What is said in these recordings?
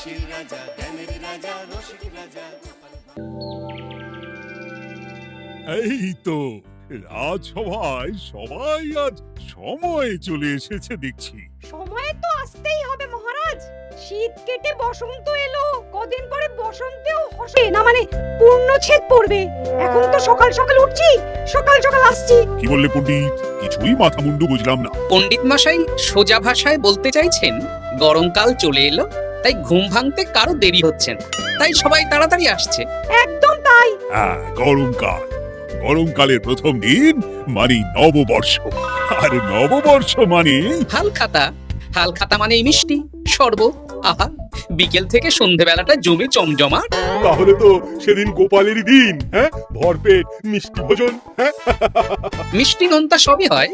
হাসির রাজা, জ্ঞানের রাজা, রসিক রাজা। এই তো রাজসভায় সবাই আজ সময়ে চলে এসেছে দেখছি। সময়ে তো আসতেই হবে মহারাজ। শীত কেটে বসন্ত এলো, কদিন পরে বসন্তেও হবে না, মানে পূর্ণচ্ছেদ পড়বে। এখন তো সকাল সকাল উঠছি, সকাল সকাল আসছি। কি বললে পণ্ডিত? কিছুই মাথা মুন্ডু বুঝলাম না। পণ্ডিত মশাই সোজা ভাষায় বলতে চাইছেন গরমকাল চলে এলো, তাই ঘুম ভাঙতে কারো দেরি হচ্ছে না, তাই সবাই তাড়াতাড়ি আসছে। একদম তাই। হ্যাঁ, গরমকাল। গরমকালের প্রথম দিন মানে নববর্ষ, আর নববর্ষ মানে হালখাতা। হালখাতা মানে মিষ্টি শরবত। আহা, বিকেল থেকে সন্ধেবেলাটা জমে জমজমাট। তাহলে তো সেদিন গোপালেরই দিন। হ্যাঁ, ভরপেট মিষ্টি ভোজন। হ্যাঁ, মিষ্টি নোনতা সবই হয়।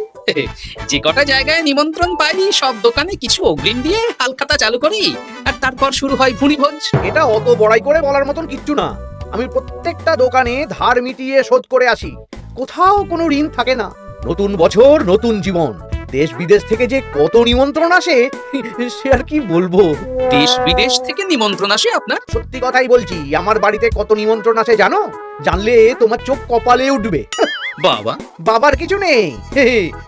যে কটা জায়গায় নিমন্ত্রণ পাই সব দোকানে কিছু অগ্রিম দিয়ে হালখাতা চালু করি, আর তারপর শুরু হয় ভুঁড়িভোজ। এটা অত বড়াই করে বলার মতন কিচ্ছু না। আমি প্রত্যেকটা দোকানে ধার মিটিয়ে শোধ করে আসি, কোথাও কোনো ঋণ থাকে না। নতুন বছর নতুন জীবন, দেশ বিদেশ থেকে যে কত নিমন্ত্রণ আসে সে আর কি বলবো। দেশ বিদেশ থেকে নিমন্ত্রণ আসে আপনার? সত্যি কথাই বলছি, আমার বাড়িতে কত নিমন্ত্রণ আসে জানো? জানলে তোমার চোখ কপালে উঠবে। বাবা, বাবার কিছু নেই,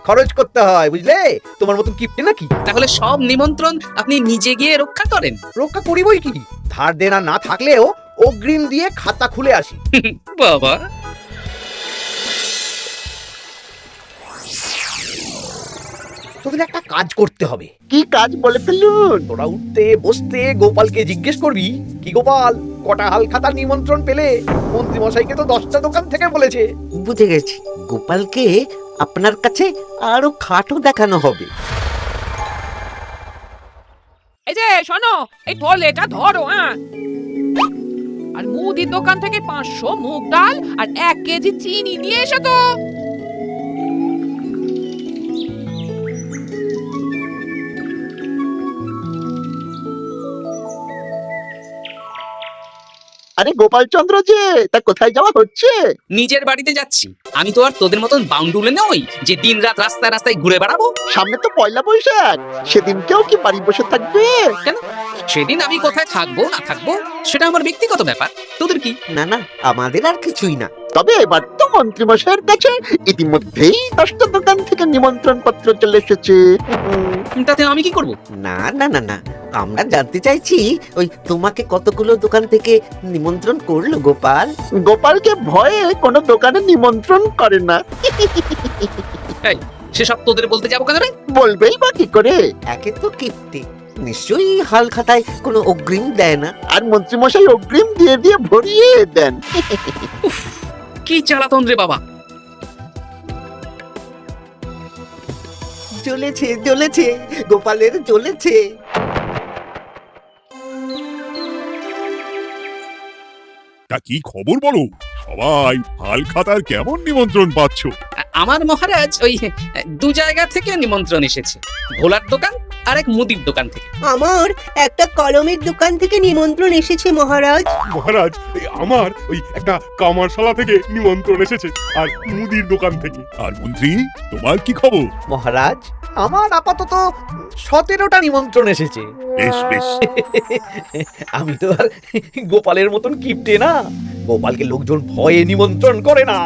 খরচ করতে হয় বুঝলে। তোমার মতন কিপটে নাকি? তাহলে সব নিমন্ত্রণ আপনি নিজে গিয়ে রক্ষা করেন? রক্ষা করি বই কি, ধার দেনা না থাকলেও অগ্রিম দিয়ে খাতা খুলে আসি। বাবা, তোদের একটা কাজ করতে হবে। কি কাজ বলে ফেলুন? তোরা উঠতে বসতে গোপালকে জিজ্ঞেস করবি, কি গোপাল কটা হালখাতার নিমন্ত্রণ পেলে? মন্ত্রী মশাইকে তো 10টা দোকান থেকে বলেছে। বুঝে গেছি, গোপালকে আপনার কাছে আরো খাটো দেখানো হবে। এই যে শোনো, এই থলেটা ধরো। হ্যাঁ, আর মুদির দোকান থেকে 500 মুগ ডাল আর 1 কেজি চিনি নিয়ে এসো তো। আরে গোপাল চন্দ্র যে, তা কোথায় যাওয়া হচ্ছে? নিজের বাড়িতে যাচ্ছি। আমি তো আর তোদের মতন বাউন্ডুলে নই যে দিন রাত রাস্তায় রাস্তায় ঘুরে বেড়াবো। সামনে তো পয়লা বৈশাখ, সেদিন কেউ কি বাড়ি বসে থাকবে? কেন? সেদিন আমি কোথায় থাকবো না থাকবো সেটা আমার ব্যক্তিগত ব্যাপার, তোদের কি? না না, আমাদের আর কিছুই না। তবে এবার তো মন্ত্রী মশাইয়ের কাছে ইতিমধ্যেই 10টা দোকান থেকে নিমন্ত্রণ পত্র চলে এসেছে। তাতে আমি কি করব? না না না না, আমরা জানতে চাইছি ওই তোমাকে কতগুলো দোকান থেকে নিমন্ত্রণ করলো গোপাল? গোপালকে ভয়ে কোনো দোকানে নিমন্ত্রণ করে না। এই, সেসব তোদের বলতে যাবো কেন রে? বলবেই বা কি করে? একে তো কিপ্টে, নিশ্চয়ই হাল খাতায় কোনো অগ্রিম দেয় না, আর মন্ত্রী মশাই অগ্রিম দিয়ে দিয়ে ভরিয়ে দেন। কি চালাতন রে বাবা। জ্বলেছে জ্বলেছে, গোপালের জ্বলেছে। তা কি খবর বলো? সবাই হালখাতার কেমন নিমন্ত্রণ পাচ্ছ? আমার মহারাজ ওই 2 জায়গা থেকে নিমন্ত্রণ এসেছে, ভোলার দোকান আর এক মুদির দোকান থেকে। আমার একটা কলমের দোকান থেকে নিমন্ত্রণ এসেছে মহারাজ। মহারাজ, এই আমার ওই একটা কামারশালা থেকে নিমন্ত্রণ এসেছে, আর মুদির দোকান থেকে। আর মন্ত্রী, তোমার কি খবর? মহারাজ, আমার আপাতত 17টা নিমন্ত্রণ এসেছে। বেশ বেশ। আমি তো আর গোপালের মতন কিপটে না, গোপালকে লোকজন ভয়ে নিমন্ত্রণ করে না।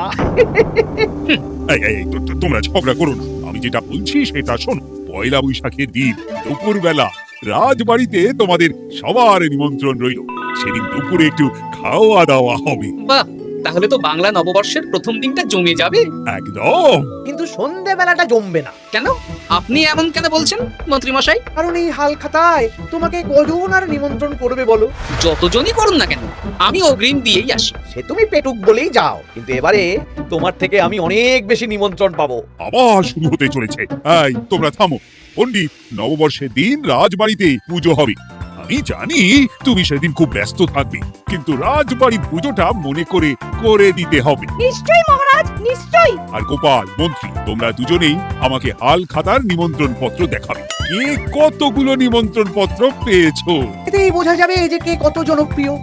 তোমরা ঝগড়া করো না, আমি যেটা বলছি সেটা শোনো। পয়লা বৈশাখের দিন দুপুরবেলা রাজবাড়িতে তোমাদের সবার নিমন্ত্রণ রইল। সেদিন দুপুরে একটু খাওয়া দাওয়া হবে। বাহ, তাহলে তো বাংলা নববর্ষের প্রথম দিনটা জমে যাবে। একদম। কিন্তু সন্ধেবেলাটা জমবে না। কেন? আপনি এমন কেন বলছেন মন্ত্রী মশাই? কারণ এই হাল খাতায় তোমাকে কজন আর নিমন্ত্রণ করবে বলো? যতজনই করুন না কেন, আমি অগ্রিম দিয়েই আসি। সে তুমি পেটুক বলেই যাও, কিন্তু এবারে তোমার থেকে আমি অনেক বেশি নিমন্ত্রণ পাবো। আবার শুরু হতে চলেছে। এই, তোমরা থামো। পণ্ডিত, নববর্ষের দিন রাজবাড়িতে পুজো হবে। আমি জানি তুমি সেদিন খুব ব্যস্ত থাকবে, কিন্তু রাজবাড়ির পুজোটা মনে করে করে দিতে হবে। নিশ্চয়ই মহারাজ, নিশ্চয়ই। আর গোপাল, মন্ত্রী, তোমরা দুজনেই আমাকে হাল খাতার নিমন্ত্রণ পত্র দেখাবে। কে কতগুলো নিমন্ত্রণ পত্র পেয়েছো? এতেই বোঝা যাবে যে কে কত জনপ্রিয়।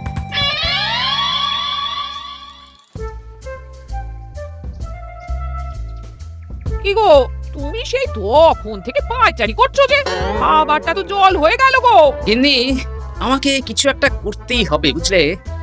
কি গো, তুমি সেই তখন থেকে পায়চারি করছো যে? খাবারটা তো জল হয়ে গেল গো। কিন্তু আমাকে কিছু একটা করতেই হবে বুঝলে।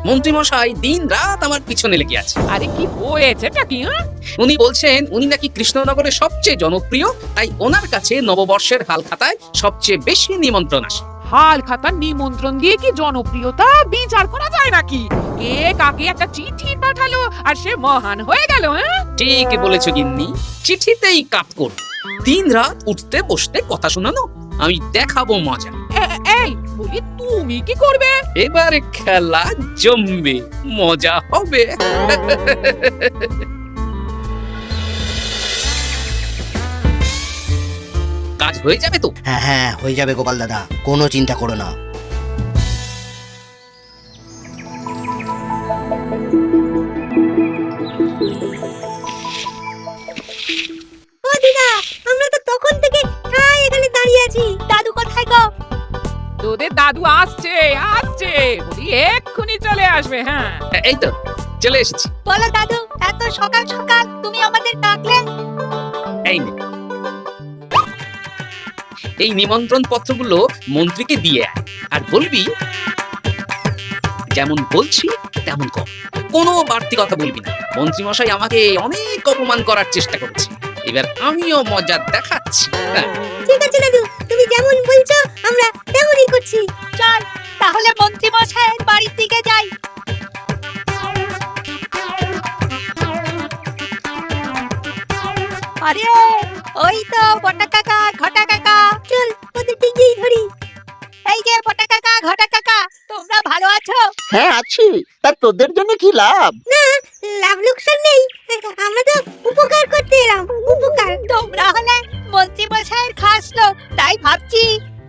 মন্ত্রী মশাই দিন রাত আমার পিছনে লেগে আছে। আরে কি হয়েছেটা কি? হ্যাঁ, উনি বলছেন উনি নাকি কৃষ্ণনগরের সবচেয়ে জনপ্রিয়, তাই ওনার কাছে নববর্ষের হালখাতায় সবচেয়ে বেশি নিমন্ত্রণ আসে। হাল খাতার নিমন্ত্রণ দিয়ে কি জনপ্রিয়তা বিচার করা যায় নাকি? কে কাকে একটা চিঠি পাঠালো আর সে মহান হয়ে গেল? হ্যাঁ, ঠিক বলেছ গিন্নি, চিঠিতেই কাপ করব। দিন রাত উঠতে বসতে কথা শোনানো, আমি দেখাবো মজা। এই বলি তুমি কি করবে? এবার খেলা জমবে, মজা হবে। কাজ হয়ে যাবে তো? হ্যাঁ হ্যাঁ হয়ে যাবে গোপাল দাদা, কোনো চিন্তা করো না। ও দিদা, আমরা তো তখন থেকে এখানে দাঁড়িয়ে আছি। দাদু কোথায় গো? তোদের দাদু আসছে আসছে, বলি এক্ষুনি চলে আসবে। হ্যাঁ, এই তো চলে এসেছি। বলো দাদু, এত সকাল সকাল তুমি আমাদের ডাকলে? এই নে, এই নিমন্ত্রণ পত্রগুলো মন্ত্রীকে দিয়ে আয়, আর বলবি যেমন বলছি তেমন কর, কোনো বাড়তি কথা বলবি না। মন্ত্রী মশাই আমাকে অনেক অপমান করার চেষ্টা করেছে, এবার আমিও মজা দেখাচ্ছি। হ্যাঁ, ঠিক আছে দাদু, তুমি যেমন বলছো আমরা তেমনই করছি। চল তাহলে মন্ত্রী মশাইয়ের বাড়ির দিকে যাই। আরে ওই তো বটা কাকা, ঘটা কাকা, চল ওদের দিকেই ধরি। এই যে বটা কাকা, ঘটা কাকা, তোমরা ভালো আছো? হ্যাঁ আছি, তা তোদের জন্য কি লাভ? লাভ লোকসান নেই, আমরা তো উপকার করতে এলাম। উপকার? তোমরা হলে মন্ত্রী মশাইয়ের খাস লোক, তাই ভাবছি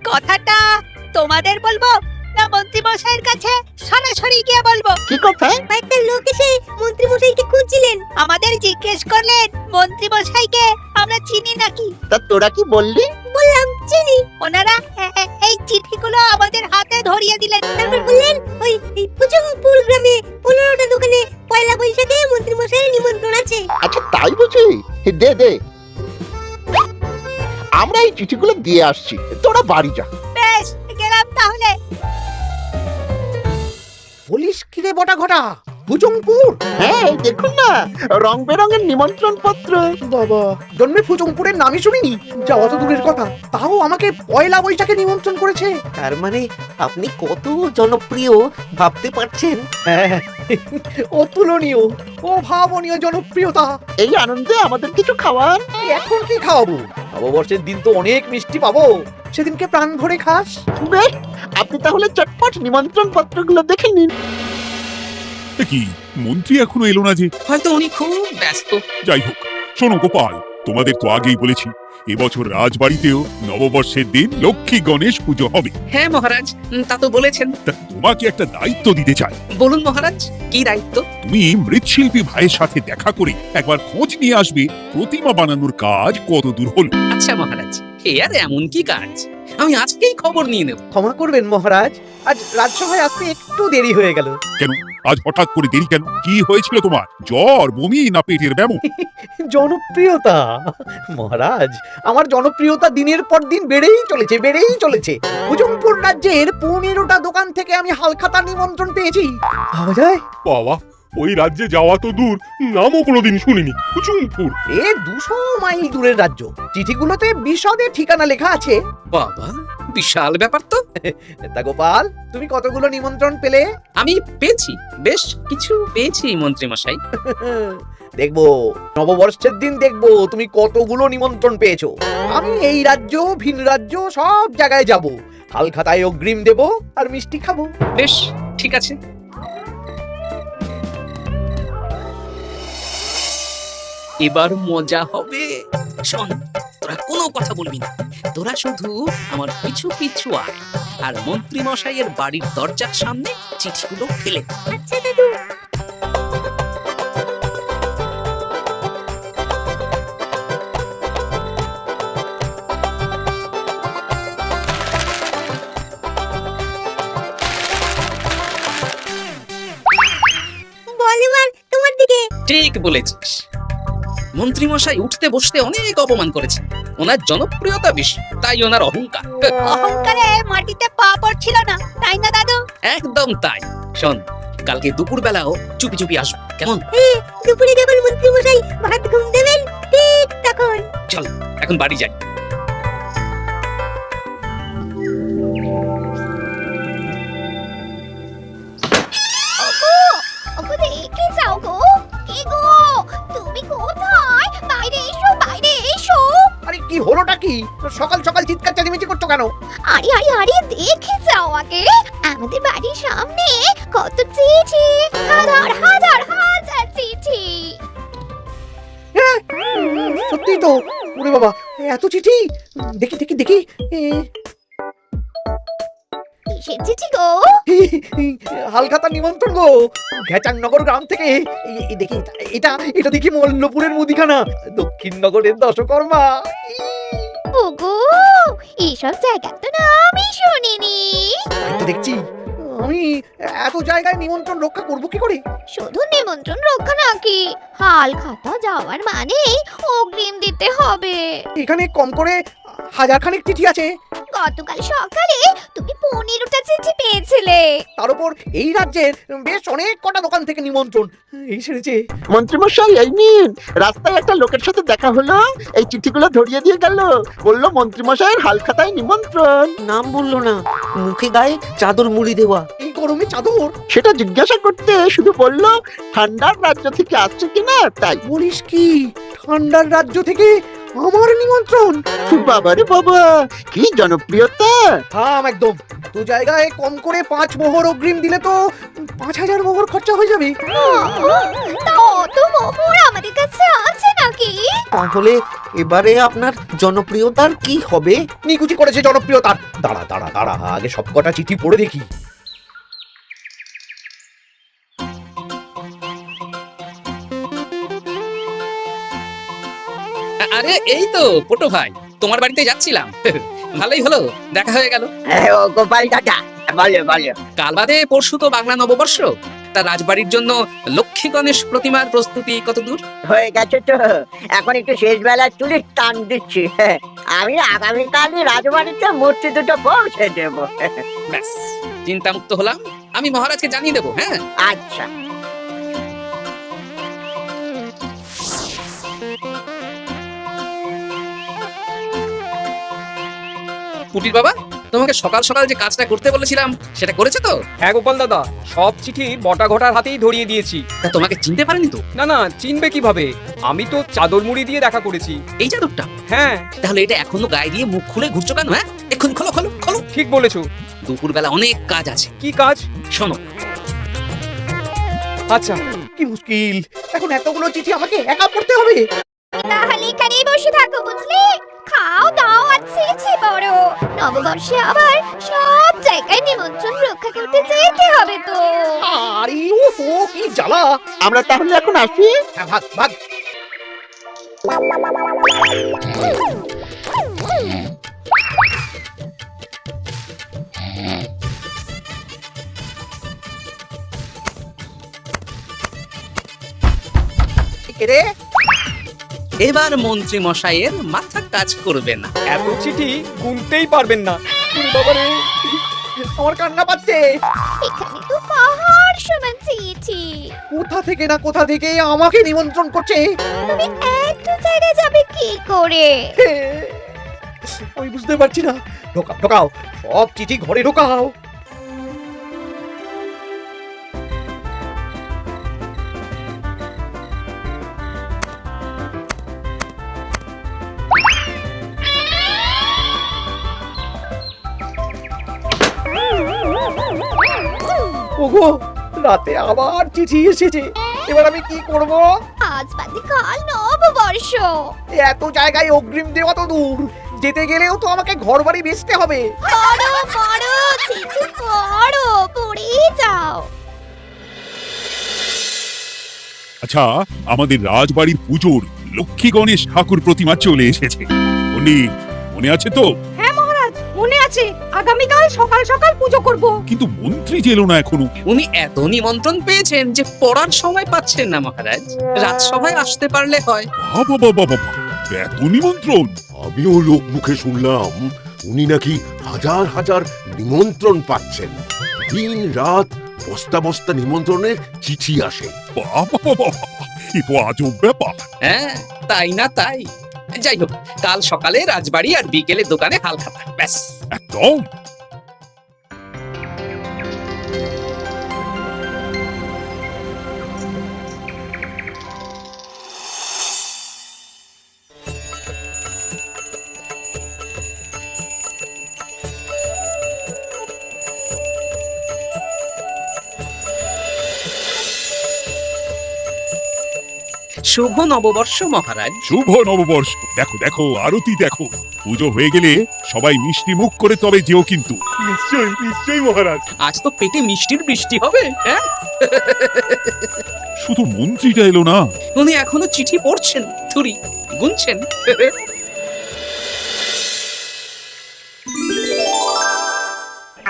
কথাটা তোমাদের বলবো না মন্ত্রী মশাইয়ের কাছে সরাসরি গিয়ে বলবো। কি কথা? একটা লোক এসে মন্ত্রী মশাইকে খুঁজছিলেন, আমাদের জিজ্ঞেস করলেন মন্ত্রী মশাইকে আমরা চিনি নাকি। তা তোরা কি বললি? বললাম চিনি। ওনারা এই চিঠিগুলো আমাদের হাতে ধরিয়ে দিলেন, তারপর বললেন ওই পুজংপুর গ্রামে 15টা দোকানে পয়লা বৈশাখে মন্ত্রী মশাইয়ের নিমন্ত্রণ আছে। আচ্ছা তাই বুঝি? দে দে, আমরা এই চিঠিগুলো দিয়ে আসছি, তোরা বাড়ি যা। বেশ, গেলাম তাহলে। বলিস কিরে বটা ঘটা, ফুচুংপুর? হ্যাঁ এই দেখুন না, রং বেরঙের নিমন্ত্রণ পত্র। বাবা, জন্মে ফুচুংপুরের নামই শুনিনি, যাওয়া তো দূরের কথা, তাও আমাকে পয়লা বৈশাখে নিমন্ত্রণ করেছে। তার মানে আপনি কত জনপ্রিয় ভাবতে পারছেন? হ্যাঁ, অতুলনীয়, অভাবনীয় জনপ্রিয়তা। এই আনন্দে আমাদের কিছু খাওয়ান। এখন কি খাওয়াবো? নববর্ষের দিন তো অনেক মিষ্টি পাবো, সেদিনকে প্রাণ ভরে খাস। বেশ, আপনি তাহলে চটপট নিমন্ত্রণ পত্রগুলো দেখে নিন। এ কি, মন্ত্রী এখনো এলো না যে? হয়তো উনি খুব ব্যস্ত। যাই হোক, শোনো গোপাল, তোমাদের তো আগেই বলেছি এবছর রাজবাড়িতেও নববর্ষের দিন লক্ষ্মী গণেশ পুজো হবে। হ্যাঁ মহারাজ, তা তো বলেছেন। তা তোমাকে একটা দায়িত্ব দিতে চাই। বলুন মহারাজ, কি দায়িত্ব? তুমি মৃৎশিল্পী ভাইয়ের সাথে দেখা করে একবার খোঁজ নিয়ে আসবে প্রতিমা বানানোর কাজ কত দূর হলো। আচ্ছা মহারাজ, এ আর এমন কি কাজ, আমি আজকেই খবর নিয়ে নেব। ক্ষমা করবেন মহারাজ, আজ রাজসভায় আসতে একটু দেরি হয়ে গেল। কেন আজ হঠাৎ করে দেরি কেন? কি হয়েছিল তোমার? জ্বর, বমি না পেটের ব্যামো? জনপ্রিয়তা মহারাজ, আমার জনপ্রিয়তা দিনের পর দিন বেড়েই চলেছে, বেড়েই চলেছে। ফুচুংপুর রাজ্যের 15টা দোকান থেকে আমি হালখাতা নিমন্ত্রণ পেয়েছি, ভাবা যায়? বাবা, ওই রাজ্যে যাওয়া তো দূর, নামও কোনোদিন শুনিনি। ফুচুংপুর? এ 200 মাইল দূরের রাজ্য, চিঠিগুলোতে বিশদে ঠিকানা লেখা আছে। বাবা, বিশাল ব্যাপার তো। তা গোপাল, তুমি কতগুলো নিমন্ত্রণ পেলে? আমি পেয়েছি, বেশ কিছু পেয়েছি মন্ত্রী মশাই। দেখবো নববর্ষের দিন, দেখবো তুমি কতগুলো নিমন্ত্রণ পেয়েছো। আমি এই রাজ্য, ভিন রাজ্য সব জায়গায় যাব, হালখাতায় অগ্রিম দেব আর মিষ্টি খাবো। বেশ ঠিক আছে। এবার মজা হবে। শোন, তোরা কোনো কথা বলবি না, তোরা শুধু আমার পিছু পিছু আয়, আর মন্ত্রী মশাইয়ের বাড়ির দরজার সামনে চিঠিগুলো ফেলে দে। আচ্ছা দাদু। বল এবার তোমার দিকে। ঠিক বলেছিস, মন্ত্রী মশাই উঠতে বসতে অনেক অপমান করেছেন। ওনার জনপ্রিয়তা বেশি, তাই ওনার অহংকার। অহংকারে মাটিতে পা পড়ছিল না, তাই না দাদু? একদম তাই। শোন, কালকে দুপুর বেলাও চুপি চুপি আসবো, কেমন? দুপুরে যখন মন্ত্রী মশাই ভাত ঘুম দেবেন ঠিক তখন। চল এখন বাড়ি যাই। ওগো দেখে যাও গো। কে গো? তুমি কোথায়? বাইরে এসো, বাইরে এসো। আরে কি হলোটা কি? সকাল সকাল চিৎকার চেঁচামেচি করছো কেন? আরে আরে আরে দেখে যাও আগে। আমাদের বাড়ির সামনে কত চিঠি, হাজার হাজার হাজার চিঠি। সত্যি তো। ওরে বাবা, এত চিঠি! দেখি দেখি দেখি। কিসের চিঠি গো? হালখাতা নিমন্ত্রণ গো, ঘেচাংনগর গ্রাম থেকে। দেখি এটা এটা দেখি মল্লপুরের মুদিখানা, দক্ষিণনগরের দশকর্মা। ওগো এইসব জায়গা তো না আমি শুনিনি। তাই তো দেখছি। আমি এত জায়গায় নিমন্ত্রণ রক্ষা করব কি করে? শুধু নিমন্ত্রণ রক্ষা নাকি, হালখাতা যাওয়ার মানে অগ্রিম দিতে হবে। এখানে কম করে 1000 খানেক চিঠি আছে। গতকাল সকালে তুমি 15টা চিঠি পেয়েছিলে। তার উপর এই রাজ্যের বেশ অনেক কটা দোকান থেকে নিমন্ত্রণ এই সেরেছে। মন্ত্রীমশাই এই নিন, রাস্তায় একটা লোকের সাথে দেখা হলো, এই চিঠিগুলো ধরিয়ে দিয়ে গেল, বললো মন্ত্রীমশাইয়ের হালখাতায় নিমন্ত্রণ। নাম বললো না, মুখে গায়ে চাদর মুড়ি দেওয়া। এই গরমে চাদর? সেটা জিজ্ঞাসা করতে শুধু বললো ঠান্ডার রাজ্য থেকে আসছে কিনা তাই। বলিস কি, ঠান্ডার রাজ্য থেকে আমার নিমন্ত্রণ? বাবারে বাবা, কি জনপ্রিয়তা! থাম একদম। তো জায়গায় কম করে 5 মোহর অগ্রিম দিলে তো 5000 মোহর খরচা হয়ে যাবে। তা অত মোহর আমাদের কাছে আছে নাকি? তাহলে এবারে আপনার জনপ্রিয়তার কি হবে? নিকুচি করেছে জনপ্রিয়তার। দাঁড়া দাঁড়া দাঁড়া, আগে সব কটা চিঠি পড়ে দেখি। আরে এই তো পটু ভাই, তোমার বাড়িতে যাচ্ছিলাম। ভালোই হলো, দেখা হয়ে গেল। গোপাল দাদা, বলো বলো। কাল বাদে পরশু তো বাংলা নববর্ষ, তা রাজবাড়ির জন্য লক্ষ্মী গণেশ প্রতিমার প্রস্তুতি কত দূর? হয়ে গেছে তো, এখন একটু শেষ বেলার তুলি টান দিচ্ছি। আমি আগামীকালই রাজবাড়িতে মূর্তি দুটো পৌঁছে দেব। ব্যাস, চিন্তামুক্ত হলাম। আমি মহারাজকে জানিয়ে দেবো। হ্যাঁ আচ্ছা। পুটির বাবা, তোমাকে সকাল সকাল যে কাজটা করতে বলেছিলাম সেটা করেছে তো? হ্যাঁ গোপাল দাদা, সব চিঠি বটা ঘটার হাতেই ধরিয়ে দিয়েছি। তা তোমাকে চিনতে পারেনি তো? না না, চিনবে কিভাবে? আমি তো চাদর মুড়ি দিয়ে দেখা করেছি। এই চাদরটা? হ্যাঁ। তাহলে এটা এখনো গায়ে দিয়ে মুখ খুলে ঘুরছো কেন? হ্যাঁ, এখন খোলো খোলো খোলো। ঠিক বলেছো। দুপুরবেলা অনেক কাজ আছে। কি কাজ? শোনো। আচ্ছা। কি মুশকিল, এখন এতগুলো চিঠি আমাকে একা পড়তে হবে। তাহলে এখানেই বসে থাকো বুঝলে? খাও দাও আর চিঠি পড়ো। নববর্ষে আবার সব জায়গায় নিমন্ত্রণ রক্ষা করতে যেতে হবে তো। আরে ওহো, কি জ্বালা। আমরা তাহলে এখন আসি। হ্যাঁ, ভাগ ভাগ। কে রে? এবার মন্ত্রী মশাইয়ের মাথা কাজ করবে না। এত চিঠি গুনতেই পারবেন না। বাবারে, আমার কান্না পাচ্ছে। এখানে তো পাহাড় সমান চিঠি। কোথা থেকে না কোথা থেকে আমাকে নিমন্ত্রণ করছে। তুমি এত জায়গায় যাবে কি করে? আমি বুঝতে পারছি না। ঢোকাও ঢোকাও, সব চিঠি ঘরে ঢোকাও। ওগো, রাতে আবার চিঠি এসেছে। এবার আমি কি করব? আজ বাদে কাল নববর্ষ। এত জায়গায় অগ্রিম দেওয়া তো দূর, যেতে গেলেও তো আমাকে ঘর বাড়ি বেচতে হবে। পড়ো পড়ো চিঠি পড়ো, পড়েই যাও। আচ্ছা, আমাদের রাজবাড়ির পুজোর লক্ষ্মী গণেশ ঠাকুর প্রতিমা চলে এসেছে। পণ্ডিত, মনে আছে তো? হ্যাঁ মহারাজ, মনে আছে। আগামীকাল সকাল সকাল পুজো করব। কিন্তু মন্ত্রী এলো না এখনো। উনি এত নিমন্ত্রণ পেয়েছেন যে পড়ার সময় পাচ্ছেন না মহারাজ। রাজসভায় আসতে পারলে হয়। বাবা বাবা বাবা, এত নিমন্ত্রণ! আমিও লোক মুখে শুনলাম উনি নাকি হাজার হাজার নিমন্ত্রণ পাচ্ছেন। দিন রাত বস্তা বস্তা নিমন্ত্রণের চিঠি আসে। বাবা বাবা, এ তো আজব ব্যাপার। হ্যাঁ, তাই না তাই। যাই হোক, কাল সকালে রাজবাড়ি আর বিকেলে দোকানে হালখাতা, ব্যাস। একদম। শুভ নববর্ষ মহারাজ। শুভ নববর্ষ। দেখো দেখো, আরতি দেখো। পুজো হয়ে গেলে সবাই মিষ্টি মুখ করে তবে যেও কিন্তু। নিশ্চয়ই নিশ্চয়ই মহারাজ। আজ তো পেটে মিষ্টির বৃষ্টি হবে। হ্যাঁ, শুধু মন্ত্রীটা এলো না। উনি এখনো চিঠি পড়ছেন, থুরি গুনছেন।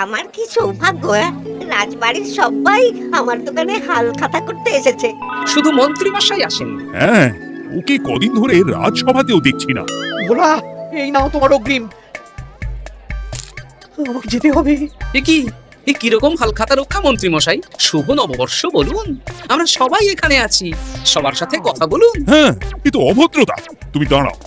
আমার কি সৌভাগ্য! রাজবাড়ির সবাই আমার দোকানে হাল খাতা করতে এসেছে। শুধু মন্ত্রী মশাই আসেন। হ্যাঁ, ওকে কদিন ধরে রাজসভাতেও দেখছি না। ভোলা, এই নাও তোমার অগ্রিম। আমাকে যেতে হবে। এ কিরকম হালখাতা রক্ষা মন্ত্রী মশাই? শুভ নববর্ষ বলুন, আমরা সবাই এখানে আছি, সবার সাথে কথা বলুন। হ্যাঁ, এ তো অভদ্রতা। তুমি দাঁড়াও।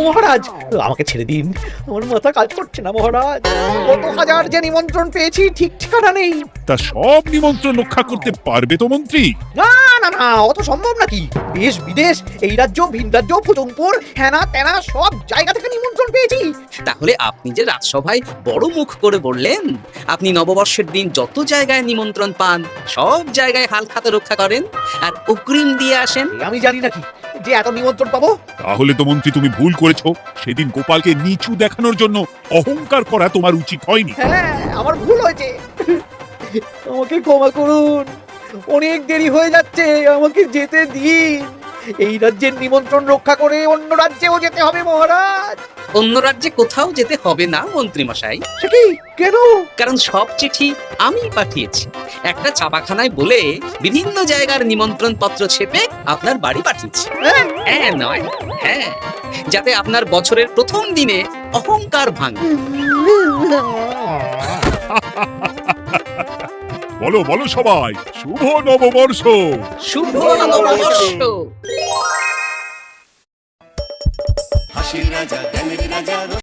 মহারাজ, আমাকে ছেড়ে দিন। আমার মাথা কাজ করছে না মহারাজ। কত হাজার যে নিমন্ত্রণ পেয়েছি, ঠিক ঠিকানা নেই। তা সব নিমন্ত্রণ রক্ষা করতে পারবে তো মন্ত্রী? না না না, অত সম্ভব নাকি? দেশ বিদেশ, এই রাজ্য ভিন রাজ্য, ফুটুমপুর, হ্যানা ত্যানা সব জায়গা থেকে নিমন্ত্রণ পেয়েছি। তাহলে আপনি যে রাজসভায় বড় মুখ করে বললেন আপনি নববর্ষের দিন যত জায়গায় নিমন্ত্রণ পান সব জায়গায় হালখাতা রক্ষা করেন আর অগ্রিম দিয়ে আসেন, আমি জানি নাকি যে এত নিমন্ত্রণ পাবো? তাহলে তো মন্ত্রী তুমি ভুল করেছো। সেদিন গোপালকে নিচু দেখানোর জন্য অহংকার করা তোমার উচিত হয়নি। হ্যাঁ, আমার ভুল হয়েছে। আমাকে ক্ষমা করুন, অনেক দেরি হয়ে যাচ্ছে, আমাকে যেতে দিন। এই রাজ্যের নিমন্ত্রণ রক্ষা করে অন্য রাজ্যেও যেতে হবে মহারাজ। অন্য রাজ্যে কোথাও যেতে হবে না মন্ত্রী মশাই। সে কি? কেন? কারণ সব চিঠি আমি পাঠিয়েছি। একটা ছাপাখানায় বলে বিভিন্ন জায়গার নিমন্ত্রণ পত্র ছেপে আপনার বাড়ি পাঠিয়েছি। হ্যাঁ নয়, হ্যাঁ, যাতে আপনার বছরের প্রথম দিনে অহংকার ভাঙে। বলো বলো সবাই, শুভ নববর্ষ। শুভ নববর্ষ।